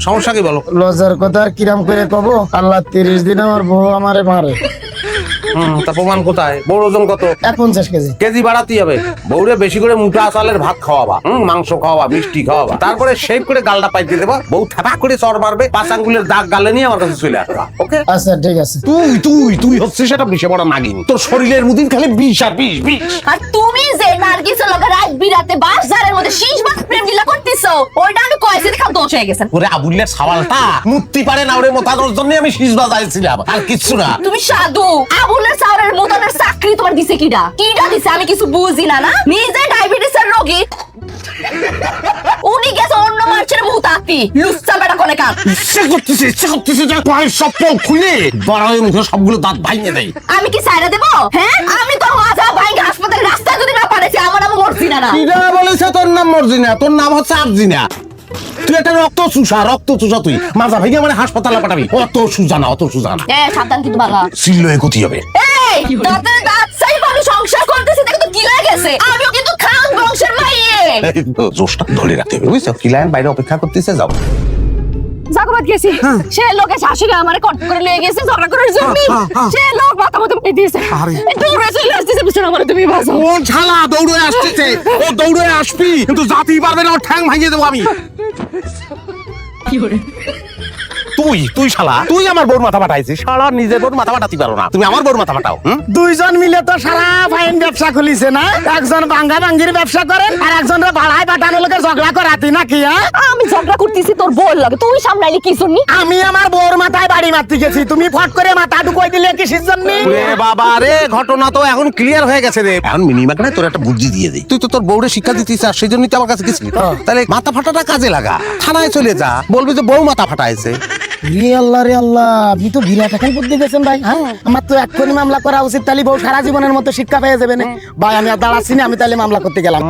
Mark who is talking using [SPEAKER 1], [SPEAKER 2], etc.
[SPEAKER 1] সমস্যা কি বলো?
[SPEAKER 2] লজ্জার কথা আর কিরাম করে কব? আল্লাহ 30 দিন আমার বউ আমারে মারে।
[SPEAKER 1] তা প্রমাণ কোথায়? বউর ওজন কত?
[SPEAKER 2] 50 কেজি।
[SPEAKER 1] কেজি বাড়াতেই হবে। বউরে বেশি করে মোটা চালের ভাত খাওয়াবা, মাংস খাওয়াবা, মিষ্টি খাওয়াবা, তারপরে শেভ করে গালটা পাইতে দেবা। বউ থাপা করে চড় মারবে, 5 আঙ্গুলের দাগ গালে নিয়ে আমার কাছে চলে আসবা। ওকে?
[SPEAKER 2] আচ্ছা ঠিক আছে।
[SPEAKER 1] তুই হচ্ছিস সেটা বিষে বড় নাগিন। তোর শরীরের মধ্যে খালি বিষ আর বিষ বিষ।
[SPEAKER 3] আর তুমি যে নার্গিসের লগে রাত বিরাতে বাজারের মধ্যে শীষ বাস প্রেম লীলা করতেছো, ওইটা আমি কয়েছে দেখাম দোষ হয়ে গেছেন।
[SPEAKER 1] ওরে আবুলের সাওয়ালটা মুক্তি পারে না ওরে মোতানোর জন্য আমি শীষ বাজাইছিলাম, আর কিচ্ছু না।
[SPEAKER 3] তুমি সাধু। আবুলের সাওরের মতনের চাকরি তোমার দিছে কিডা? কিডা দিছে আমি কিছু বুঝি না। না নিজে ডায়াবেটিসের রোগী, উনি গেছে অন্য মাছের মুতাতি লুচ্চা বেটা কোনে কাজ।
[SPEAKER 1] ইচ্ছে করতেছে যে পায়ের সব পোক খুলে বড়াই মুখে সবগুলো দাঁত ভাঙিয়ে দেয়।
[SPEAKER 3] আমি কি সাইরা দেব? হ্যাঁ, আমি তো মাজা ভাঙে হাসপাতালের রাস্তায় যদি না পারেছি, আমার নাম মর্জিনা না।
[SPEAKER 1] কিডা বলেছে তোর নাম মর্জিনা? তোর নাম হচ্ছে আরজিনা। তুই একটা রক্ত চুষা তুই মাজা ভেঙে মানে হাসপাতালে পাঠাবি। অত সুজা না।
[SPEAKER 3] সাবধান কিন্তু বাবা।
[SPEAKER 1] সিল্লো এগোতে হবে।
[SPEAKER 3] এই দাঁতে দাঁত চাই ভালো সংসার করতেছি, দেখো তো কি হয়ে গেছে। আমিও কিন্তু খান বংশের মাইয়ে।
[SPEAKER 1] জোশটা ধরে রাখতে হবে, বুঝছো? ক্লায়েন্ট বাইরে অপেক্ষা করতেছে, যাও।
[SPEAKER 3] জাগবাদ গেছি, সে লোকে শাশুড়ি আমারে কট করে লয়ে গেছে ঝগড়া করার জন্য। সে লোক মাথা মতো মেরে দিয়েছে। দৌড়ে চলে আসতেছে পিছনে, আমারে তুমি বাঁচাও।
[SPEAKER 1] কোন শালা দৌড়ে আসতেছে? ও দৌড়ে আসবি কিন্তু জাতিই পারবে না, ওর ঠ্যাং ভাঙিয়ে দেবো আমি। তুই শালা, তুই আমার বউর মাথা ফাটাইছিস। শালা নিজের বউর মাথা ফাটাতে পারো না, তুমি আমার বউর মাথা ফাটাও।
[SPEAKER 2] দুইজন মিলে তো সারা ফাইন ব্যবসা খুলিছে না? একজন ভাঙ্গা ভাঙ্গির ব্যবসা করেন আর একজন ভাড়ায় পাঠানো লোকের ঝগড়া করাতি নাকি?
[SPEAKER 3] আমি ঝগড়া করতেছি তোর বউর লাগে, তুই সামলাইলি কি জন্য?
[SPEAKER 2] আমি আমার বউর মাথায় বাড়ি মারতে গেছি, তুমি ফট করে মাথা ঢুকাই দিলে কিসের জন্য?
[SPEAKER 1] রে বাবা রে, ঘটনা তো এখন ক্লিয়ার হয়ে গেছে রে। এখন মিনিমাম না তোর একটা বুদ্ধি দিয়ে দেই। তুই তো তোর বউরে শিক্ষা দিতে চাস, সেই জন্যই তো আমার কাছে গেছিলি। তাহলে মাথা ফাটাটা কাজে লাগা, থানায় চলে যা, বলবি যে বউ মাথা ফাটাইছে।
[SPEAKER 2] রে আল্লাহ, আপনি তো বিরাট এখন বুদ্ধি গেছেন ভাই। আমার তো এক্ষুনি মামলা করা উচিত, তাহলে বউ সারা জীবনের মতো শিক্ষা পেয়ে যাবে না। ভাই আমি আর দাঁড়াচ্ছি না, আমি তাহলে মামলা করতে গেলাম।